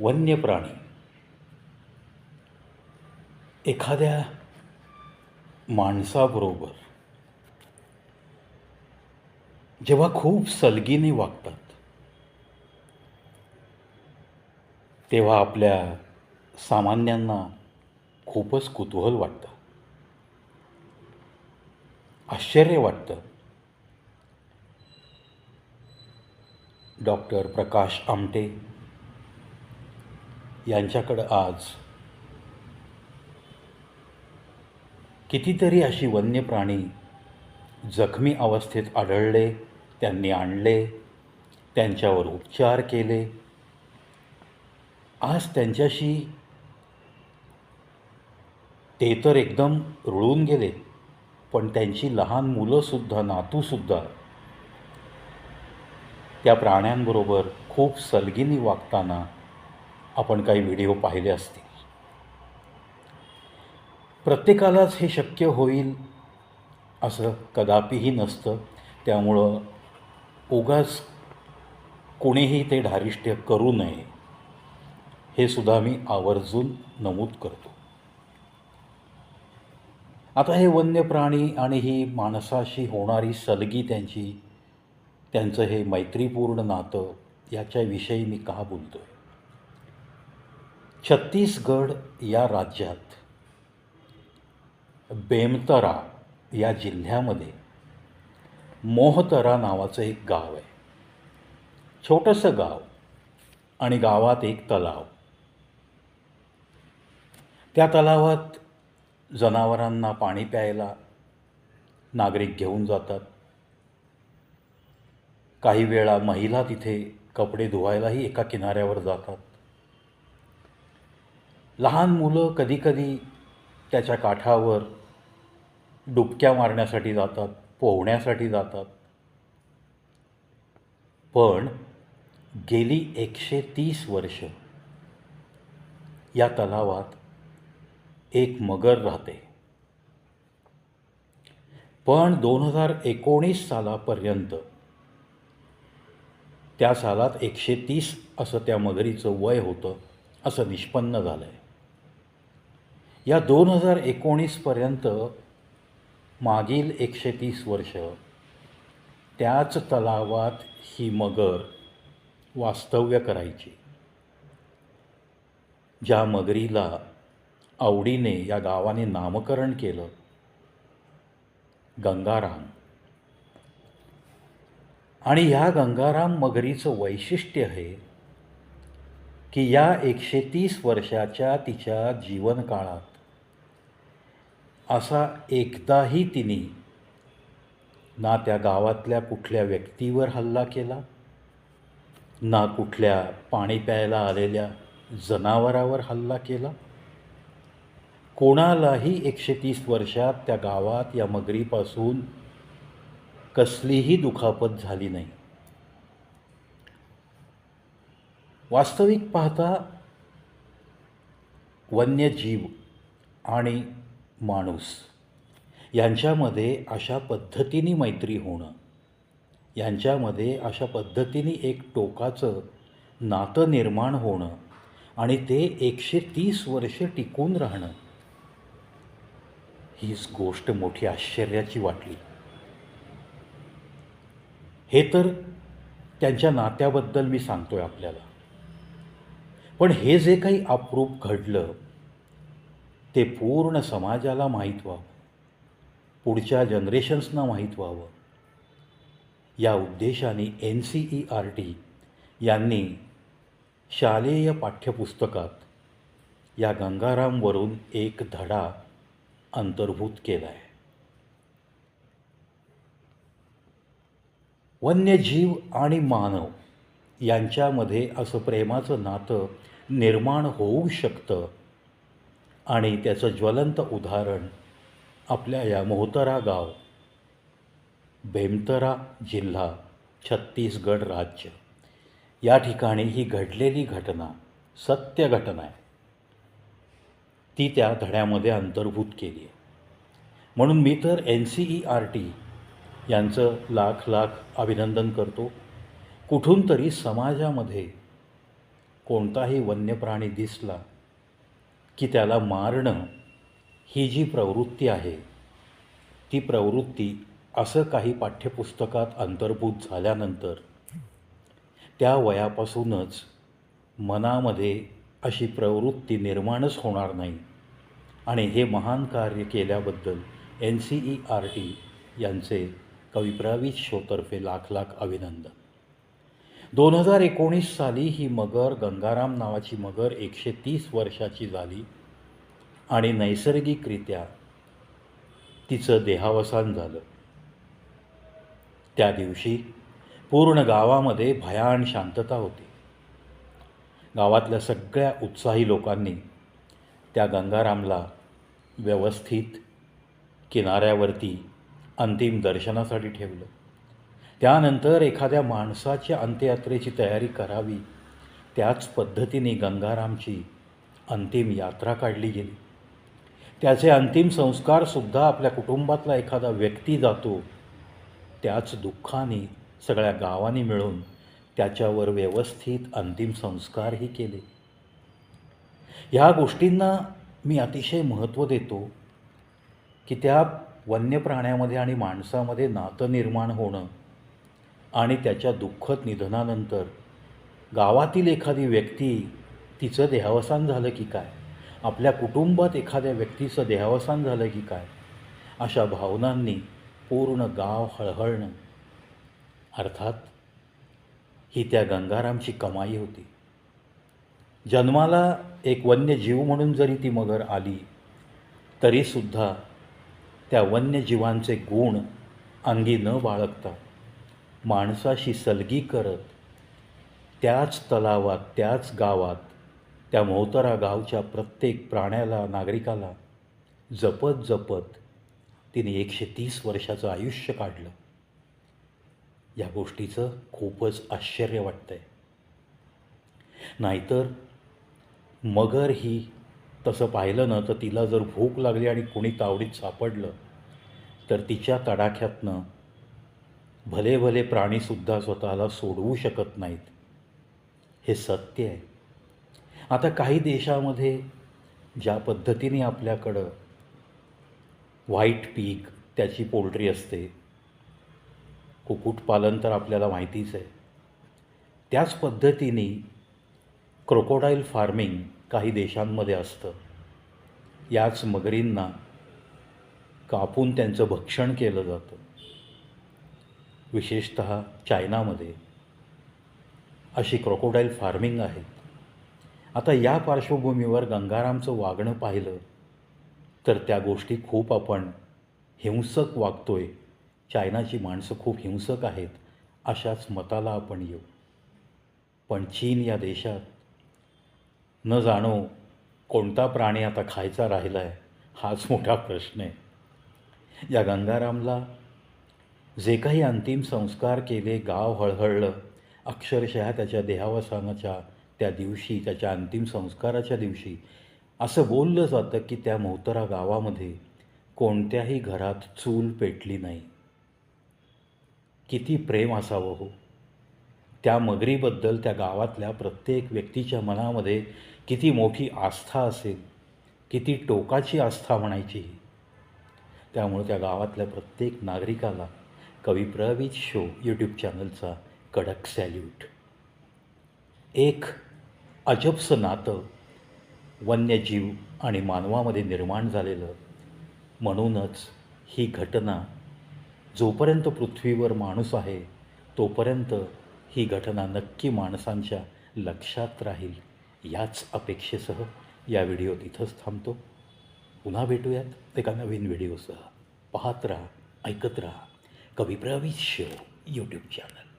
वन्य प्राणी एखाद्या माणसाबरोबर जेव्हा खूप सलगीने वागतात तेव्हा आपल्या सामान्यांना खूपच कुतूहल वाटतं, आश्चर्य वाटतं. डॉक्टर प्रकाश आमटे यांच्याकडं आज कितीतरी अशी वन्य प्राणी जखमी अवस्थेत आढळले, त्यांनी आणले, त्यांच्यावर उपचार केले. आज त्यांच्याशी ते तर एकदम रुळून गेले, पण त्यांची लहान मुलंसुद्धा, नातूसुद्धा त्या प्राण्यांबरोबर खूप सलगीने वागताना आपण काही व्हिडिओ पाहिले असतील. प्रत्येकालाच हे शक्य होईल असं कदापिही नसतं. त्यामुळं उगाच कोणीही ते धारिष्ट्य करू नये हे सुद्धा मी आवर्जून नमूद करतो. आता हे वन्य प्राणी आणि ही माणसाशी होणारी सलगी, त्यांचं हे मैत्रीपूर्ण नातं, याच्याविषयी मी का बोलतो आहे? छत्तीसगड या राज्यात बेमतरा या जिल्ह्यामध्ये मोहतरा नावाचं एक गाव आहे. छोटंसं गाव आणि गावात एक तलाव. त्या तलावात जनावरांना पाणी प्यायला नागरिक घेऊन जातात. काही वेळा महिला तिथे कपडे धुवायलाही एका किनाऱ्यावर जातात. लहान मुलं कधीकधी त्याच्या काठावर डुबक्या मारण्यासाठी जातात, पोहण्यासाठी जातात. पण गेली 130 वर्ष या तलावात एक मगर राहते. पण 2019 सालापर्यंत, त्या सालात 130 असं त्या मगरीचं वय होतं असं निष्पन्न झालं आहे. या 2019पर्यंत मागील 130 वर्ष त्याच तलावात ही मगर वास्तव्य करायची. ज्या मगरीला आवडीने या गावाने नामकरण केलं गंगाराम. आणि ह्या गंगाराम मगरीचं वैशिष्ट्य आहे की या 130 वर्षाच्या तिच्या जीवनकाळात असा एकदाही तिने ना त्या गावातल्या कुठल्या व्यक्तीवर हल्ला केला, ना कुठल्या पाणी प्यायला आलेल्या जनावरावर हल्ला केला. कोणालाही 130 वर्षात त्या गावात या मगरीपासून कसलीही दुखापत झाली नाही. वास्तविक पाहता वन्यजीव आणि माणूस यांच्यामध्ये अशा पद्धतीने मैत्री होणं, यांच्यामध्ये अशा पद्धतीने एक टोकाचं नातं निर्माण होणं आणि ते 130 वर्ष टिकून राहणं, हीच गोष्ट मोठी आश्चर्याची वाटली. हे तर त्यांच्या नात्याबद्दल मी सांगतोय आपल्याला. पण हे जे काही अप्रूप घडलं ते पूर्ण समाजाला माहीत व्हावं, पुढच्या जनरेशन्सना माहीत व्हावं, या उद्देशाने NCERT यांनी शालेय पाठ्यपुस्तकात या गंगारामवरून एक धडा अंतर्भूत केला आहे. वन्यजीव आणि मानव यांच्यामध्ये असं प्रेमाचं नातं निर्माण होऊ शकतं आणि त्याचं ज्वलंत उदाहरण आपल्या या मोहतरा गाव, बेमतरा जिल्हा, छत्तीसगड राज्य या ठिकाणी ही घडलेली घटना, सत्य घटना आहे, ती त्या धड्यामध्ये अंतर्भूत केली आहे. म्हणून मी तर NCERT यांचं लाख लाख अभिनंदन करतो. कुठून तरी समाजामध्ये कोणताही वन्य प्राणी दिसला की त्याला मारणं ही जी प्रवृत्ती आहे, ती प्रवृत्ती असं काही पाठ्यपुस्तकात अंतर्भूत झाल्यानंतर त्या वयापासूनच मनामध्ये अशी प्रवृत्ती निर्माणच होणार नाही. आणि हे महान कार्य केल्याबद्दल NCERT यांचे कविप्रवीत शोतर्फे लाख लाख अभिनंदन. 2019 साली ही मगर, गंगाराम नावाची मगर 130 वर्षाची झाली आणि नैसर्गिकरित्या तिचं देहावसान झालं. त्या दिवशी पूर्ण गावामध्ये भयान शांतता होती. गावातल्या सगळ्या उत्साही लोकांनी त्या गंगारामला व्यवस्थित किनाऱ्यावरती अंतिम दर्शनासाठी ठेवलं. त्यानंतर एखाद्या माणसाच्या अंत्ययात्रेची तयारी करावी, त्याच पद्धतीने गंगारामची अंतिम यात्रा काढली गेली. त्याचे अंतिम संस्कारसुद्धा आपल्या कुटुंबातला एखादा व्यक्ती जातो त्याच दुःखाने सगळ्या गावाने मिळून त्याच्यावर व्यवस्थित अंतिम संस्कारही केले. ह्या गोष्टींना मी अतिशय महत्त्व देतो की त्या वन्य प्राण्यामध्ये आणि माणसामध्ये नातं निर्माण होणं आणि त्याच्या दुःखद निधनानंतर गावातील एखादी व्यक्ती, तिचं देहावसान झालं की काय, आपल्या कुटुंबात एखाद्या व्यक्तीचं देहावसान झालं की काय, अशा भावनांनी पूर्ण गाव हळहळणं. अर्थात ही त्या गंगारामची कमाई होती. जन्माला एक वन्यजीव म्हणून जरी ती मगर आली तरीसुद्धा त्या वन्यजीवांचे गुण अंगी न बाळगता माणसाशी सलगी करत त्याच तलावात, त्याच गावात, त्या मोहतरा गावच्या प्रत्येक प्राण्याला, नागरिकाला जपत जपत तिने 130 वर्षाचं आयुष्य काढलं. या गोष्टीचं खूपच आश्चर्य वाटतंय. नाहीतर मगर ही तसं पाहिलं ना तर तिला जर भूक लागली आणि कोणी तावडीत सापडलं तर तिच्या तडाख्यातनं भले भले प्राणीसुद्धा स्वतःला सोडवू शकत नाहीत. हे सत्य आहे. आता काही देशामध्ये ज्या पद्धतीने आपल्याकडं व्हाईट पीग, त्याची पोल्ट्री असते, कुक्कुटपालन तर आपल्याला माहितीच आहे, त्याच पद्धतीने क्रोकोडाईल फार्मिंग काही देशांमध्ये असतं. याच मगरींना कापून त्यांचं भक्षण केलं जातं. विशेषतः चायनामध्ये अशी क्रोकोडाईल फार्मिंग आहे. आता या पार्श्वभूमीवर गंगारामचं वागणं पाहिलं तर त्या गोष्टी खूप आपण हिंसक वागतोय, चायनाची माणसं खूप हिंसक आहेत, अशाच मताला आपण येऊ. पण चीन या देशात न जाणो कोणता प्राणी आता खायचा राहिला आहे, हाच मोठा प्रश्न आहे. या गंगारामला जे काही अंतिम संस्कार केले, गाव हळहळलं. अक्षरशः त्याच्या देहावसानाच्या त्या दिवशी, त्याच्या अंतिम संस्काराच्या दिवशी असं बोललं जातं की त्या मोहतरा गावामध्ये कोणत्याही घरात चूल पेटली नाही. किती प्रेम असावं हो त्या मगरीबद्दल. त्या गावातल्या प्रत्येक व्यक्तीच्या मनामध्ये किती मोठी आस्था असेल, किती टोकाची आस्था म्हणायची. त्यामुळे त्या गावातल्या प्रत्येक नागरिकाला कविप्रवीत शो यूट्यूब चॅनलचा कडक सॅल्यूट. एक अजबचं नातं वन्यजीव आणि मानवामध्ये निर्माण झालेलं. म्हणूनच ही घटना जोपर्यंत पृथ्वीवर माणूस आहे तोपर्यंत ही घटना नक्की माणसांच्या लक्षात राहील. याच अपेक्षेसह या व्हिडिओ इथंच थांबतो. पुन्हा भेटूयात एका नवीन व्हिडिओसह. पाहत राहा, ऐकत राहा कविप्रवीत शो यूट्यूब चॅनल.